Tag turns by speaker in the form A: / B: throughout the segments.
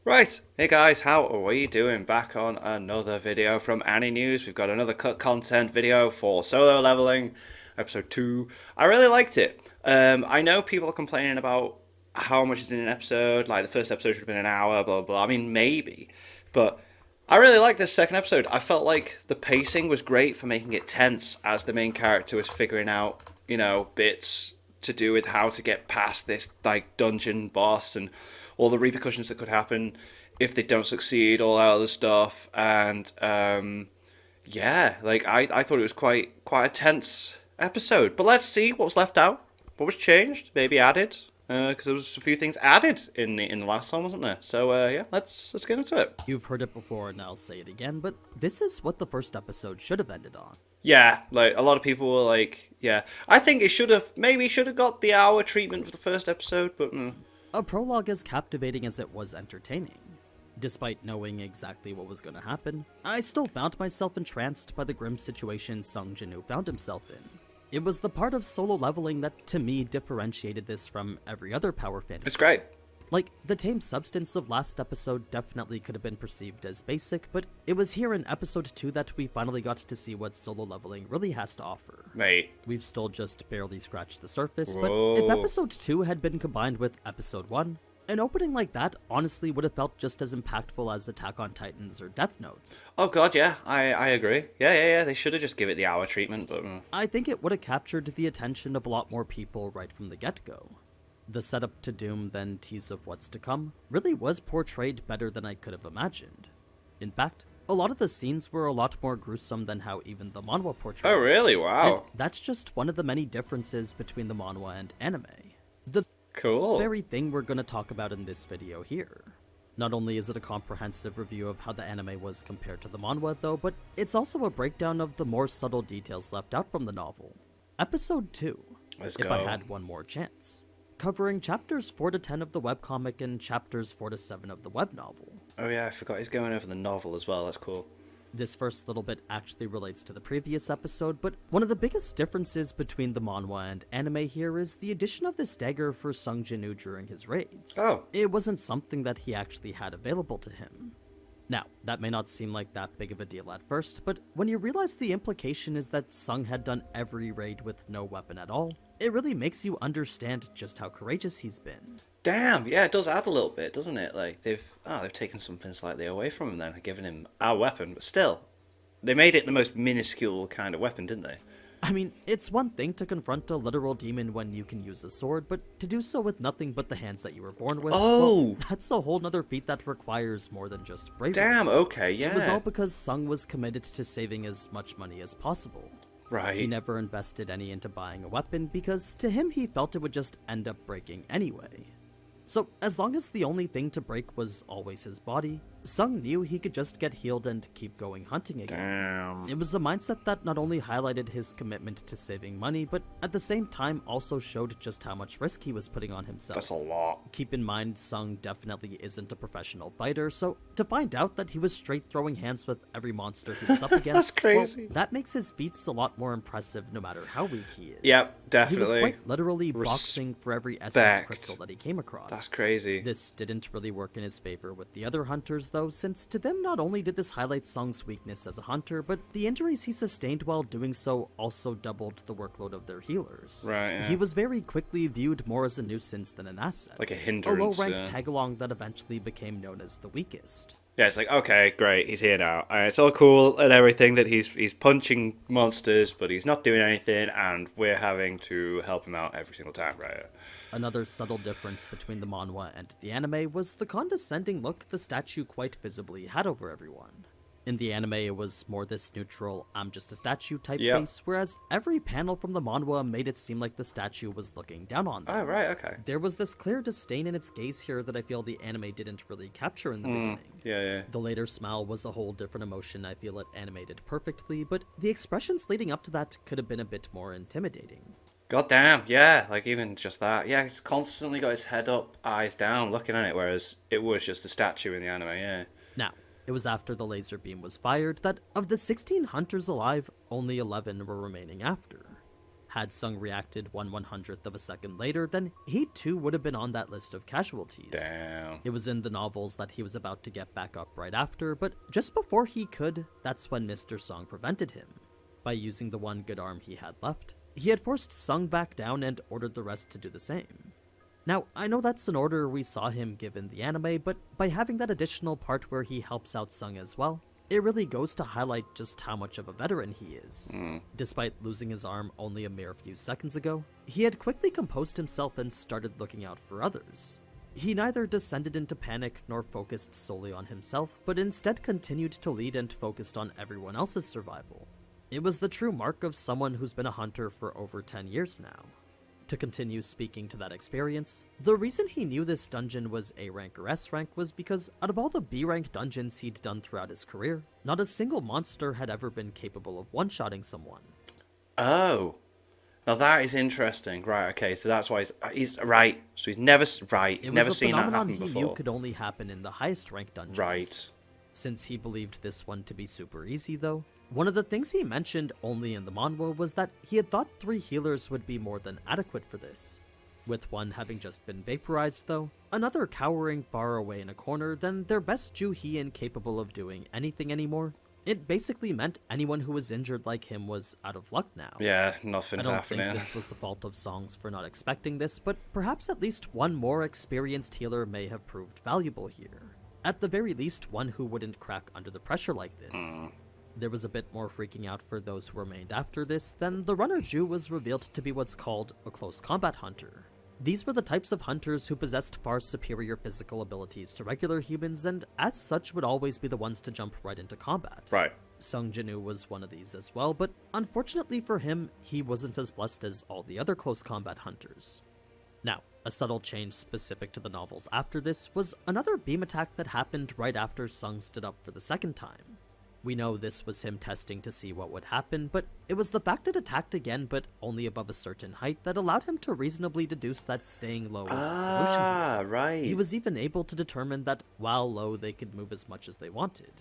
A: Right, hey guys, how are we doing? Back on another video from AniNews. We've got another cut content video for Solo Leveling, episode 2. I really liked it. I know people are complaining about how much is in an episode, like the first episode should have been an hour, blah, blah, blah. I mean, maybe. But I really liked this second episode. I felt like the pacing was great for making it tense as the main character was figuring out, bits to do with how to get past this, like, dungeon boss and all the repercussions that could happen if they don't succeed, all that other stuff. And yeah, like I thought it was quite a tense episode. But let's see what was left out, what was changed, maybe added, because there was a few things added in the last one, wasn't there? So yeah, let's get into it.
B: You've heard it before and I'll say it again, but this is what the first episode should have ended on.
A: Yeah, like a lot of people were like, yeah, I think it should have got the hour treatment for the first episode, but.
B: A prologue as captivating as it was entertaining. Despite knowing exactly what was going to happen, I still found myself entranced by the grim situation Sung Jin-woo found himself in. It was the part of Solo Leveling that, to me, differentiated this from every other power fantasy.
A: It's great.
B: Like, the tame substance of last episode definitely could have been perceived as basic, but it was here in episode 2 that we finally got to see what Solo Leveling really has to offer.
A: Mate.
B: We've still just barely scratched the surface,
A: Whoa.
B: but if episode 2 had been combined with episode 1, an opening like that honestly would have felt just as impactful as Attack on Titans or Death Note's.
A: Oh god, yeah, I agree. Yeah, they should have just give it the hour treatment, but.
B: I think it would have captured the attention of a lot more people right from the get-go. The setup to Doom, then tease of what's to come, really was portrayed better than I could have imagined. In fact, a lot of the scenes were a lot more gruesome than how even the manhwa portrayed.
A: Oh really? Wow.
B: And that's just one of the many differences between the manhwa and anime. The
A: Cool.
B: very thing we're going to talk about in this video here. Not only is it a comprehensive review of how the anime was compared to the manhwa though, but it's also a breakdown of the more subtle details left out from the novel. Episode 2,
A: Let's
B: If
A: go.
B: I Had One More Chance, covering chapters 4 to 10 of the webcomic and chapters 4 to 7 of the web novel.
A: Oh yeah, I forgot he's going over the novel as well. That's cool.
B: This first little bit actually relates to the previous episode, but one of the biggest differences between the manhwa and anime here is the addition of this dagger for Sung Jin-woo during his raids.
A: Oh.
B: It wasn't something that he actually had available to him. Now, that may not seem like that big of a deal at first, but when you realize the implication is that Sung had done every raid with no weapon at all, it really makes you understand just how courageous he's been.
A: Damn, yeah, it does add a little bit, doesn't it? Like they've taken something slightly away from him then, and given him our weapon, but still, they made it the most minuscule kind of weapon, didn't they?
B: I mean, it's one thing to confront a literal demon when you can use a sword, but to do so with nothing but the hands that you were born with,
A: Oh!
B: well, that's a whole nother feat that requires more than just bravery.
A: Damn. Okay. Yeah.
B: It was all because Sung was committed to saving as much money as possible.
A: Right.
B: He never invested any into buying a weapon because to him he felt it would just end up breaking anyway. So as long as the only thing to break was always his body, Sung knew he could just get healed and keep going hunting again.
A: Damn.
B: It was a mindset that not only highlighted his commitment to saving money, but at the same time also showed just how much risk he was putting on himself.
A: That's a lot.
B: Keep in mind, Sung definitely isn't a professional fighter, so to find out that he was straight throwing hands with every monster he was up against,
A: crazy.
B: well, that makes his feats a lot more impressive no matter how weak he is.
A: Yep, definitely.
B: He was quite literally boxing for every essence
A: Respect.
B: crystal that he came across.
A: That's crazy.
B: This didn't really work in his favor with the other hunters though, since to them not only did this highlight Sung's weakness as a hunter, but the injuries he sustained while doing so also doubled the workload of their healers.
A: Right, yeah.
B: He was very quickly viewed more as a nuisance than an asset.
A: Like a hindrance.
B: A low-ranked tag-along that eventually became known as the weakest.
A: Yeah, it's like, okay, great, he's here now. It's all cool and everything that he's punching monsters, but he's not doing anything, and we're having to help him out every single time, right?
B: Another subtle difference between the manhwa and the anime was the condescending look the statue quite visibly had over everyone. In the anime, it was more this neutral, I'm just a statue type
A: Yep.
B: face, whereas every panel from the manhwa made it seem like the statue was looking down on them.
A: Oh, right, okay.
B: There was this clear disdain in its gaze here that I feel the anime didn't really capture in the beginning.
A: Yeah.
B: The later smile was a whole different emotion I feel it animated perfectly, but the expressions leading up to that could have been a bit more intimidating.
A: God damn, yeah, like even just that. Yeah, he's constantly got his head up, eyes down, looking at it, whereas it was just a statue in the anime, yeah.
B: Now, it was after the laser beam was fired that of the 16 hunters alive, only 11 were remaining after. Had Sung reacted 1/100th of a second later, then he too would have been on that list of casualties.
A: Damn.
B: It was in the novels that he was about to get back up right after, but just before he could, that's when Mr. Sung prevented him. By using the one good arm he had left, he had forced Sung back down and ordered the rest to do the same. Now, I know that's an order we saw him give in the anime, but by having that additional part where he helps out Sung as well, it really goes to highlight just how much of a veteran he is. Despite losing his arm only a mere few seconds ago, he had quickly composed himself and started looking out for others. He neither descended into panic nor focused solely on himself, but instead continued to lead and focused on everyone else's survival. It was the true mark of someone who's been a hunter for over 10 years now. To continue speaking to that experience, the reason he knew this dungeon was A rank or S rank was because out of all the B rank dungeons he'd done throughout his career, not a single monster had ever been capable of one-shotting someone.
A: Oh. Now that is interesting. Right, okay, so that's why he's right. So he's never seen that happen
B: He
A: before.
B: knew could only happen in the highest ranked dungeons.
A: Right.
B: Since he believed this one to be super easy though, one of the things he mentioned only in the manhwa was that he had thought 3 healers would be more than adequate for this. With one having just been vaporized though, another cowering far away in a corner, then their best Juhi incapable of doing anything anymore. It basically meant anyone who was injured like him was out of luck now.
A: Yeah,
B: I
A: nothing's
B: don't
A: happening.
B: think this was the fault of Songs for not expecting this, but perhaps at least one more experienced healer may have proved valuable here. At the very least, one who wouldn't crack under the pressure like this. There was a bit more freaking out for those who remained after this, then the runner Ju was revealed to be what's called a close combat hunter. These were the types of hunters who possessed far superior physical abilities to regular humans, and as such would always be the ones to jump right into combat.
A: Right.
B: Sung Jinu was one of these as well, but unfortunately for him, he wasn't as blessed as all the other close combat hunters. Now, a subtle change specific to the novels after this was another beam attack that happened right after Sung stood up for the second time. We know this was him testing to see what would happen, but it was the fact it attacked again but only above a certain height that allowed him to reasonably deduce that staying low was the solution here.
A: Right.
B: He was even able to determine that while low they could move as much as they wanted.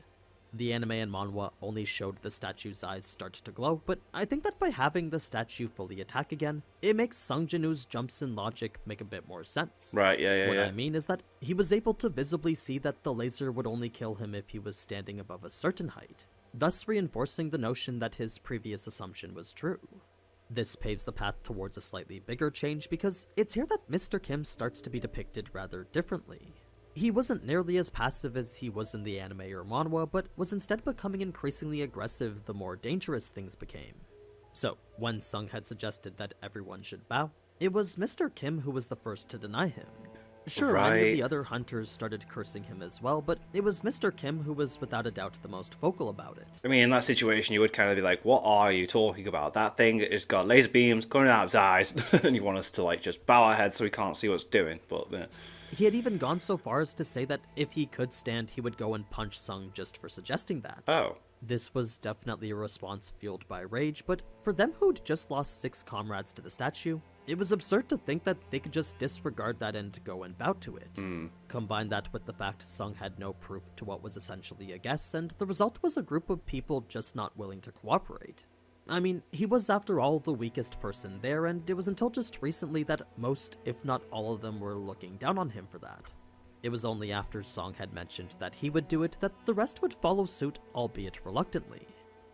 B: The anime and manhwa only showed the statue's eyes start to glow, but I think that by having the statue fully attack again, it makes Sung Jinu's jumps in logic make a bit more sense.
A: Right, yeah.
B: What I mean is that he was able to visibly see that the laser would only kill him if he was standing above a certain height, thus reinforcing the notion that his previous assumption was true. This paves the path towards a slightly bigger change because it's here that Mr. Kim starts to be depicted rather differently. He wasn't nearly as passive as he was in the anime or manhwa, but was instead becoming increasingly aggressive the more dangerous things became. So, when Sung had suggested that everyone should bow, it was Mr. Kim who was the first to deny him. Sure, many of the other hunters started cursing him as well, but it was Mr. Kim who was without a doubt the most vocal about it.
A: I mean, in that situation, you would kind of be like, what are you talking about? That thing has got laser beams coming out of his eyes, and you want us to, like, just bow our heads so we can't see what's doing, but...
B: He had even gone so far as to say that if he could stand, he would go and punch Sung just for suggesting that.
A: Oh.
B: This was definitely a response fueled by rage, but for them who'd just lost 6 comrades to the statue, it was absurd to think that they could just disregard that and go and bow to it. Combine that with the fact Sung had no proof to what was essentially a guess, and the result was a group of people just not willing to cooperate. I mean, he was after all the weakest person there, and it was until just recently that most, if not all of them, were looking down on him for that. It was only after Song had mentioned that he would do it that the rest would follow suit, albeit reluctantly.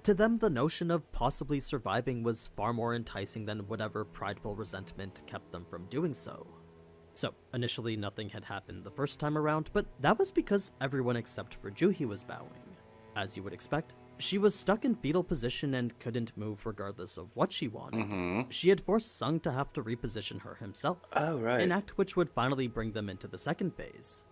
B: To them, the notion of possibly surviving was far more enticing than whatever prideful resentment kept them from doing so. So, initially nothing had happened the first time around, but that was because everyone except for Juhi was bowing. As you would expect, she was stuck in fetal position and couldn't move regardless of what she wanted. She had forced Sung to have to reposition her himself.
A: Oh, right.
B: An act which would finally bring them into the second phase.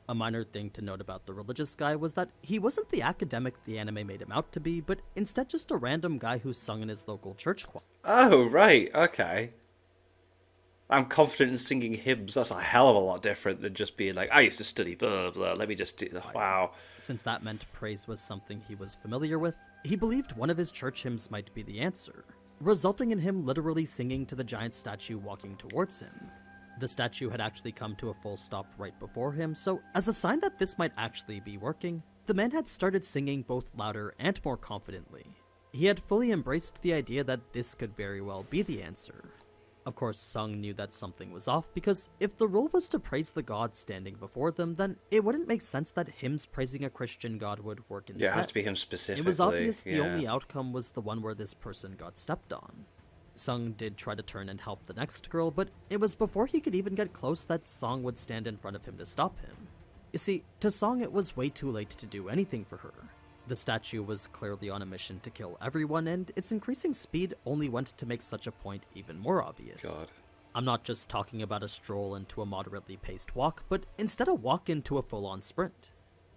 B: A minor thing to note about the religious guy was that he wasn't the academic the anime made him out to be, but instead just a random guy who sung in his local church choir.
A: Oh, right, okay. I'm confident in singing hymns. That's a hell of a lot different than just being like, I used to study blah, blah, let me just do that. Wow.
B: Since that meant praise was something he was familiar with, he believed one of his church hymns might be the answer, resulting in him literally singing to the giant statue walking towards him. The statue had actually come to a full stop right before him, so as a sign that this might actually be working, the man had started singing both louder and more confidently. He had fully embraced the idea that this could very well be the answer. Of course, Sung knew that something was off, because if the rule was to praise the god standing before them, then it wouldn't make sense that hymns praising a Christian god would work instead.
A: Yeah, it has to be him specifically.
B: It was obvious the only outcome was the one where this person got stepped on. Sung did try to turn and help the next girl, but it was before he could even get close that Song would stand in front of him to stop him. You see, to Song it was way too late to do anything for her. The statue was clearly on a mission to kill everyone, and its increasing speed only went to make such a point even more obvious.
A: God.
B: I'm not just talking about a stroll into a moderately paced walk, but instead a walk into a full-on sprint.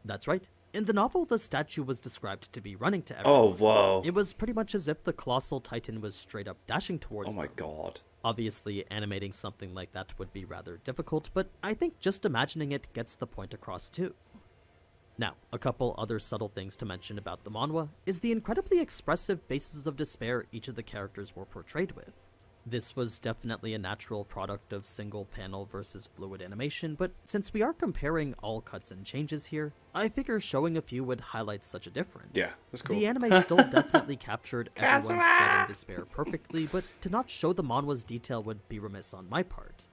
B: That's right. In the novel, the statue was described to be running to everyone.
A: Oh, whoa.
B: It was pretty much as if the colossal titan was straight up dashing towards them.
A: Oh my god.
B: Obviously, animating something like that would be rather difficult, but I think just imagining it gets the point across too. Now, a couple other subtle things to mention about the manhwa is the incredibly expressive faces of despair each of the characters were portrayed with. This was definitely a natural product of single panel versus fluid animation, but since we are comparing all cuts and changes here, I figure showing a few would highlight such a difference.
A: Yeah, that's cool.
B: The anime still definitely captured everyone's dread and despair perfectly, but to not show the manhwa's detail would be remiss on my part.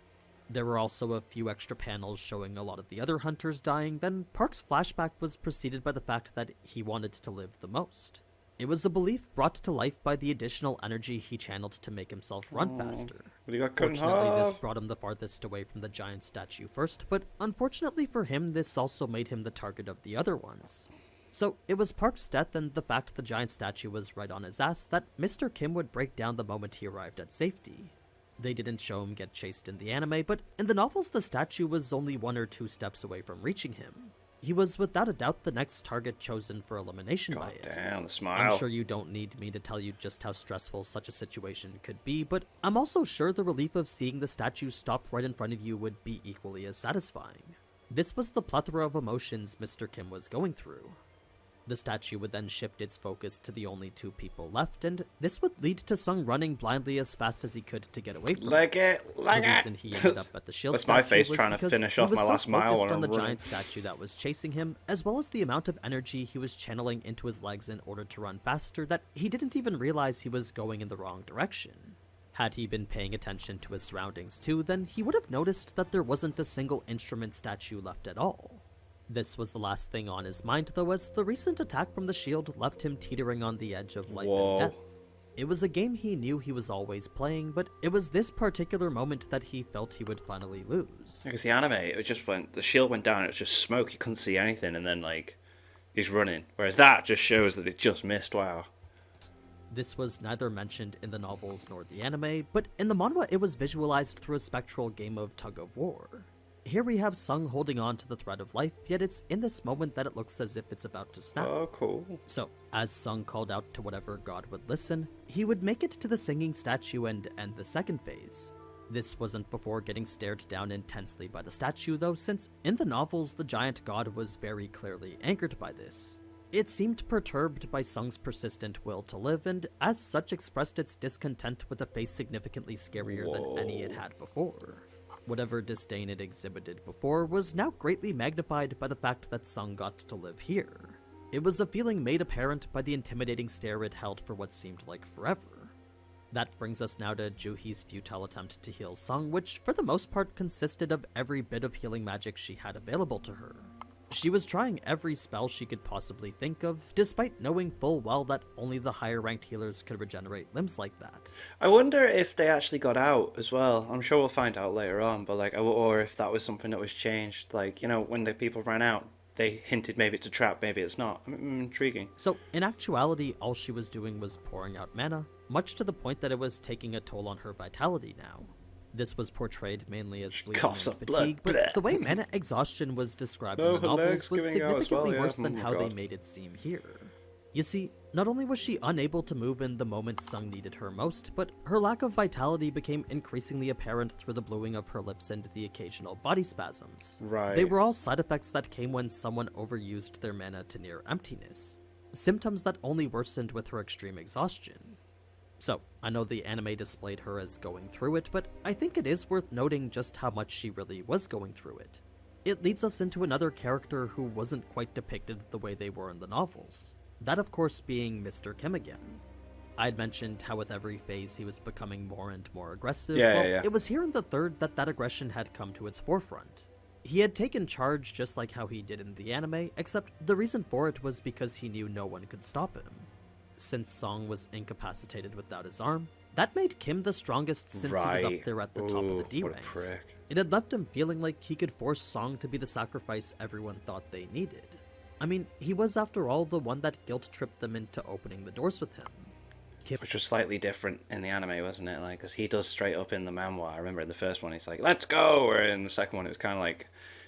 B: There were also a few extra panels showing a lot of the other hunters dying, then Park's flashback was preceded by the fact that he wanted to live the most. It was a belief brought to life by the additional energy he channeled to make himself run faster.
A: But he got cut in
B: Fortunately,
A: half.
B: this brought him the farthest away from the giant statue first, but unfortunately for him, this also made him the target of the other ones. So it was Park's death and the fact the giant statue was right on his ass that Mr. Kim would break down the moment he arrived at safety. They didn't show him get chased in the anime, but in the novels the statue was only 1 or 2 steps away from reaching him. He was without a doubt the next target chosen for elimination by it.
A: Damn, the smile.
B: I'm sure you don't need me to tell you just how stressful such a situation could be, but I'm also sure the relief of seeing the statue stop right in front of you would be equally as satisfying. This was the plethora of emotions Mr. Kim was going through. The statue would then shift its focus to the only 2 people left, and this would lead to Sung running blindly as fast as he could to get away from
A: Like
B: it.
A: it, like
B: The
A: it.
B: reason he ended up at the shield
A: That's my
B: statue
A: face
B: was
A: trying to
B: because
A: finish
B: he
A: off
B: was
A: my
B: so
A: last mile
B: focused
A: when
B: on the
A: I'm running.
B: giant statue that was chasing him, as well as the amount of energy he was channeling into his legs in order to run faster, that he didn't even realize he was going in the wrong direction. Had he been paying attention to his surroundings too, then he would have noticed that there wasn't a single instrument statue left at all. This was the last thing on his mind, though, as the recent attack from the shield left him teetering on the edge of life and death. It was a game he knew he was always playing, but it was this particular moment that he felt he would finally lose.
A: Because the anime, it just went, the shield went down, it was just smoke, you couldn't see anything, and then, like, he's running. Whereas that just shows that it just missed, wow.
B: This was neither mentioned in the novels nor the anime, but in the manhwa it was visualized through a spectral game of tug-of-war. Here we have Sung holding on to the thread of life, yet it's in this moment that it looks as if it's about to snap.
A: Oh, cool.
B: So, as Sung called out to whatever god would listen, he would make it to the singing statue and end the second phase. This wasn't before getting stared down intensely by the statue though, since in the novels the giant god was very clearly angered by this. It seemed perturbed by Sung's persistent will to live, and as such expressed its discontent with a face significantly scarier than any it had before. Whatever disdain it exhibited before was now greatly magnified by the fact that Sung got to live here. It was a feeling made apparent by the intimidating stare it held for what seemed like forever. That brings us now to Juhi's futile attempt to heal Sung, which for the most part consisted of every bit of healing magic she had available to her. She was trying every spell she could possibly think of, despite knowing full well that only the higher ranked healers could regenerate limbs like that.
A: I wonder if they actually got out as well. I'm sure we'll find out later on, but like, or if that was something that was changed. Like, you know, when the people ran out, they hinted maybe it's a trap, maybe it's not. Intriguing.
B: So, in actuality, all she was doing was pouring out mana, much to the point that it was taking a toll on her vitality now. This was portrayed mainly as bleeding and fatigue, but the way mana exhaustion was described in the novels was significantly worse than how they made it seem here. You see, not only was she unable to move in the moment Sung needed her most, but her lack of vitality became increasingly apparent through the bluing of her lips and the occasional body spasms.
A: Right.
B: They were all side effects that came when someone overused their mana to near emptiness, symptoms that only worsened with her extreme exhaustion. So, I know the anime displayed her as going through it, but I think it is worth noting just how much she really was going through it. It leads us into another character who wasn't quite depicted the way they were in the novels. That of course being Mr. Kim again. I'd mentioned how with every phase he was becoming more and more aggressive.
A: Yeah,
B: Well,
A: yeah, yeah.
B: it was here in the third that that aggression had come to its forefront. He had taken charge just like how he did in the anime, except the reason for it was because he knew no one could stop him. Since Song was incapacitated without his arm, that made Kim the strongest since he was up there at the top of the D
A: what a
B: ranks.
A: prick.
B: It had left him feeling like he could force Song to be the sacrifice everyone thought they needed. I mean, he was after all the one that guilt-tripped them into opening the doors with him.
A: Which was slightly different in the anime, wasn't it? Like, because he does straight up in the manhwa. I remember in the first one, he's like, let's go! Or in the second one, it was kind of like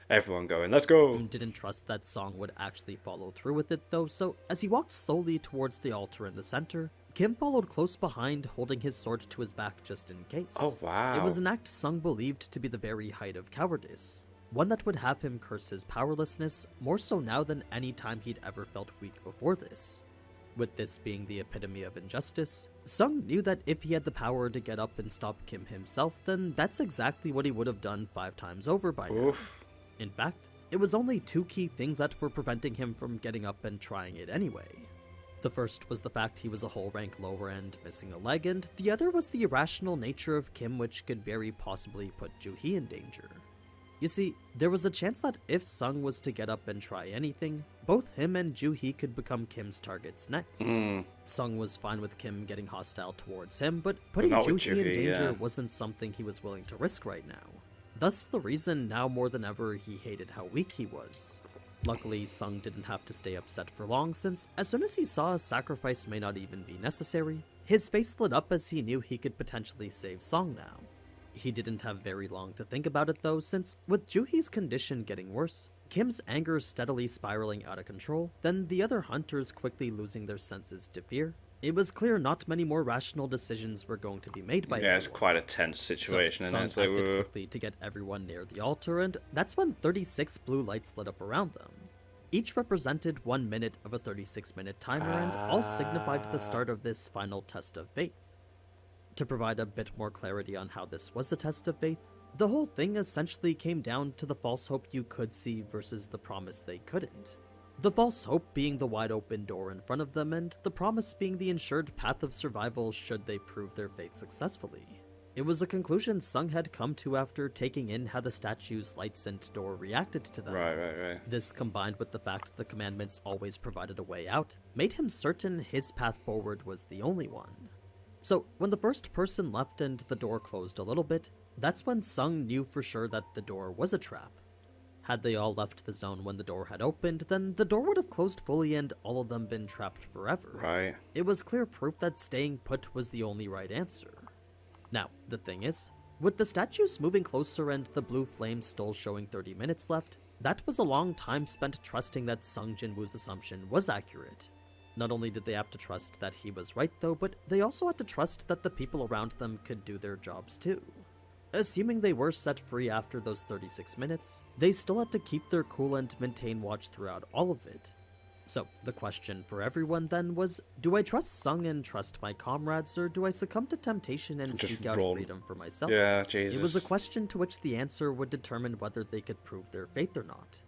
A: everyone going, let's go!
B: Didn't trust that Song would actually follow through with it though, so as he walked slowly towards the altar in the center, Kim followed close behind, holding his sword to his back just in case.
A: Oh, wow.
B: It was an act Sung believed to be the very height of cowardice. One that would have him curse his powerlessness, more so now than any time he'd ever felt weak before this. With this being the epitome of injustice, Sung knew that if he had the power to get up and stop Kim himself, then that's exactly what he would have done 5 times over by now.
A: Oof.
B: In fact, it was only 2 key things that were preventing him from getting up and trying it anyway. The first was the fact he was a whole rank lower and missing a leg, and the other was the irrational nature of Kim, which could very possibly put Joo-hee in danger. You see, there was a chance that if Sung was to get up and try anything, both him and Joo-hee could become Kim's targets next. Sung was fine with Kim getting hostile towards him, but putting
A: not with
B: Joo-hee in
A: Joo-hee,
B: danger
A: yeah.
B: wasn't something he was willing to risk right now. Thus the reason now more than ever he hated how weak he was. Luckily, Sung didn't have to stay upset for long, since as soon as he saw a sacrifice may not even be necessary, his face lit up as he knew he could potentially save Song now. He didn't have very long to think about it though, since with Joo-hee's condition getting worse, Kim's anger steadily spiraling out of control, then the other hunters quickly losing their senses to fear, it was clear not many more rational decisions were going to be made by
A: Yeah, it's
B: everyone.
A: quite a tense situation,
B: So
A: and
B: Sung
A: it's like,
B: acted quickly to get everyone near the altar, and that's when 36 blue lights lit up around them. Each represented 1 minute of a 36-minute timer, and all signified the start of this final test of faith. To provide a bit more clarity on how this was a test of faith, the whole thing essentially came down to the false hope you could see versus the promise they couldn't. The false hope being the wide open door in front of them, and the promise being the ensured path of survival should they prove their faith successfully. It was a conclusion Sung had come to after taking in how the statue's lights and door reacted to them.
A: right.
B: This, combined with the fact the commandments always provided a way out, made him certain his path forward was the only one. So, when the first person left and the door closed a little bit, that's when Sung knew for sure that the door was a trap. Had they all left the zone when the door had opened, then the door would have closed fully and all of them been trapped forever.
A: Right.
B: It was clear proof that staying put was the only right answer. Now, the thing is, with the statues moving closer and the blue flame still showing 30 minutes left, that was a long time spent trusting that Sung Jinwoo's assumption was accurate. Not only did they have to trust that he was right though, but they also had to trust that the people around them could do their jobs too. Assuming they were set free after those 36 minutes, they still had to keep their cool and maintain watch throughout all of it. So, the question for everyone then was, do I trust Sung and trust my comrades, or do I succumb to temptation and
A: Just
B: seek out
A: roll.
B: freedom for myself?
A: Yeah, Jesus.
B: It was a question to which the answer would determine whether they could prove their faith or not.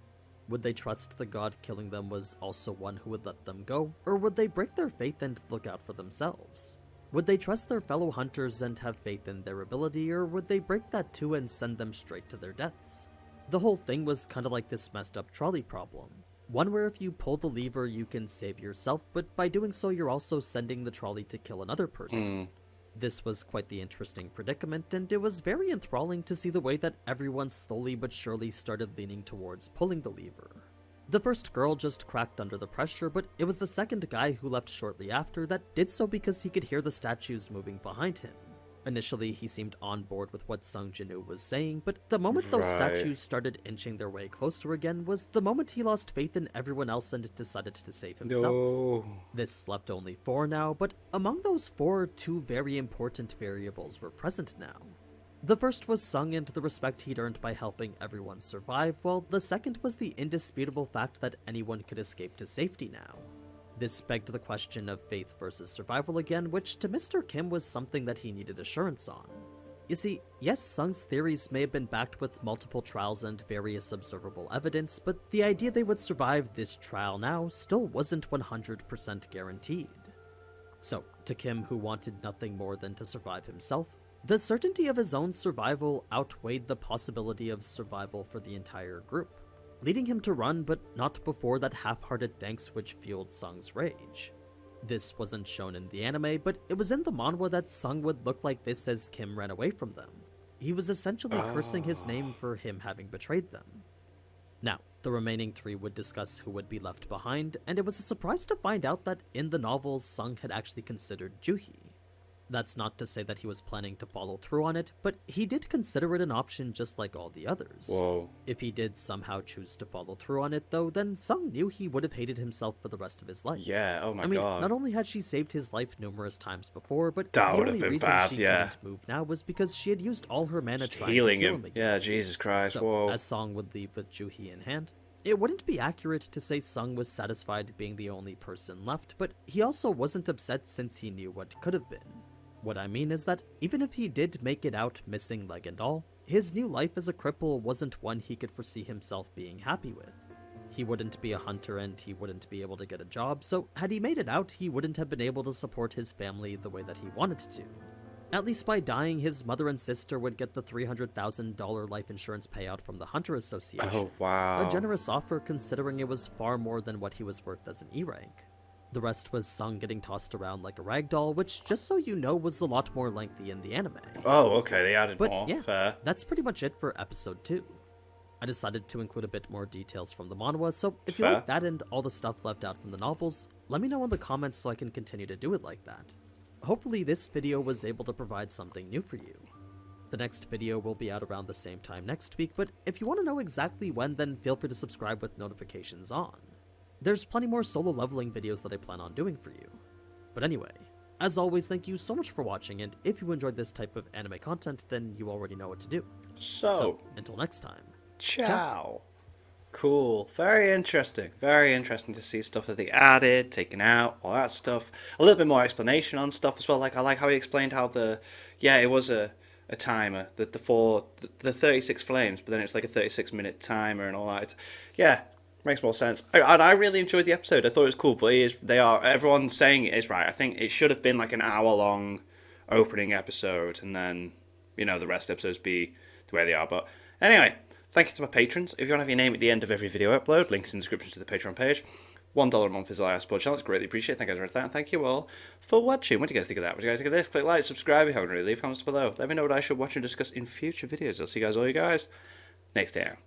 B: Would they trust the god killing them was also one who would let them go, or would they break their faith and look out for themselves? Would they trust their fellow hunters and have faith in their ability, or would they break that too and send them straight to their deaths? The whole thing was kinda like this messed up trolley problem. One where if you pull the lever you can save yourself, but by doing so you're also sending the trolley to kill another person. This was quite the interesting predicament, and it was very enthralling to see the way that everyone slowly but surely started leaning towards pulling the lever. The first girl just cracked under the pressure, but it was the second guy who left shortly after that did so because he could hear the statues moving behind him. Initially, he seemed on board with what Sung Jinwoo was saying, but the moment those
A: Right.
B: statues started inching their way closer again was the moment he lost faith in everyone else and decided to save himself.
A: No.
B: This left only 4 now, but among those 4, 2 very important variables were present now. The first was Sung and the respect he'd earned by helping everyone survive, while the second was the indisputable fact that anyone could escape to safety now. This begged the question of faith versus survival again, which to Mr. Kim was something that he needed assurance on. You see, yes, Sung's theories may have been backed with multiple trials and various observable evidence, but the idea they would survive this trial now still wasn't 100% guaranteed. So, to Kim, who wanted nothing more than to survive himself, the certainty of his own survival outweighed the possibility of survival for the entire group, leading him to run, but not before that half-hearted thanks which fueled Sung's rage. This wasn't shown in the anime, but it was in the manhwa that Sung would look like this as Kim ran away from them. He was essentially cursing his name for him having betrayed them. Now, the remaining three would discuss who would be left behind, and it was a surprise to find out that in the novels, Sung had actually considered Juhi. That's not to say that he was planning to follow through on it, but he did consider it an option just like all the others.
A: Whoa.
B: If he did somehow choose to follow through on it, though, then Sung knew he would have hated himself for the rest of his life.
A: Yeah, oh my
B: I mean,
A: god.
B: not only had she saved his life numerous times before, but
A: That
B: the
A: would
B: only
A: have been
B: reason
A: bad,
B: she
A: yeah.
B: couldn't move now was because she had used all her mana trying
A: Healing
B: to heal
A: him.
B: again.
A: Yeah, Jesus Christ,
B: So,
A: whoa.
B: as Song would leave with Juhi in hand, it wouldn't be accurate to say Sung was satisfied being the only person left, but he also wasn't upset since he knew what could have been. What I mean is that even if he did make it out missing leg and all, his new life as a cripple wasn't one he could foresee himself being happy with. He wouldn't be a hunter and he wouldn't be able to get a job, so had he made it out, he wouldn't have been able to support his family the way that he wanted to. At least by dying, his mother and sister would get the $300,000 life insurance payout from the Hunter Association.
A: Oh, wow.
B: A generous offer considering it was far more than what he was worth as an E rank. The rest was Sung getting tossed around like a rag doll, which, just so you know, was a lot more lengthy in the anime.
A: Oh, okay, they added
B: But
A: more.
B: yeah,
A: Fair.
B: that's pretty much it for episode 2. I decided to include a bit more details from the manhwa, so if you
A: Fair.
B: like that and all the stuff left out from the novels, let me know in the comments so I can continue to do it like that. Hopefully this video was able to provide something new for you. The next video will be out around the same time next week, but if you want to know exactly when, then feel free to subscribe with notifications on. There's plenty more solo leveling videos that I plan on doing for you. But anyway, as always, thank you so much for watching, and if you enjoyed this type of anime content, then you already know what to do. So, until next time.
A: Ciao. Cool. Very interesting. Very interesting to see stuff that they added, taken out, all that stuff. A little bit more explanation on stuff as well. Like I like how he explained how it was a timer, the 36 flames, but then it's like a 36-minute timer and all that. Yeah, makes more sense. I really enjoyed the episode. I thought it was cool, but everyone's saying it is right. I think it should have been like an hour-long opening episode, and then, the rest episodes be the way they are. But anyway, thank you to my patrons. If you want to have your name at the end of every video upload, links in the description to the Patreon page. $1 a month is all I support channel. It's greatly appreciated. Thank you guys for that. Thank you all for watching. What do you guys think of that? What do you guys think of this? Click like, subscribe if you haven't already. Leave comments below. Let me know what I should watch and discuss in future videos. I'll see you guys next time.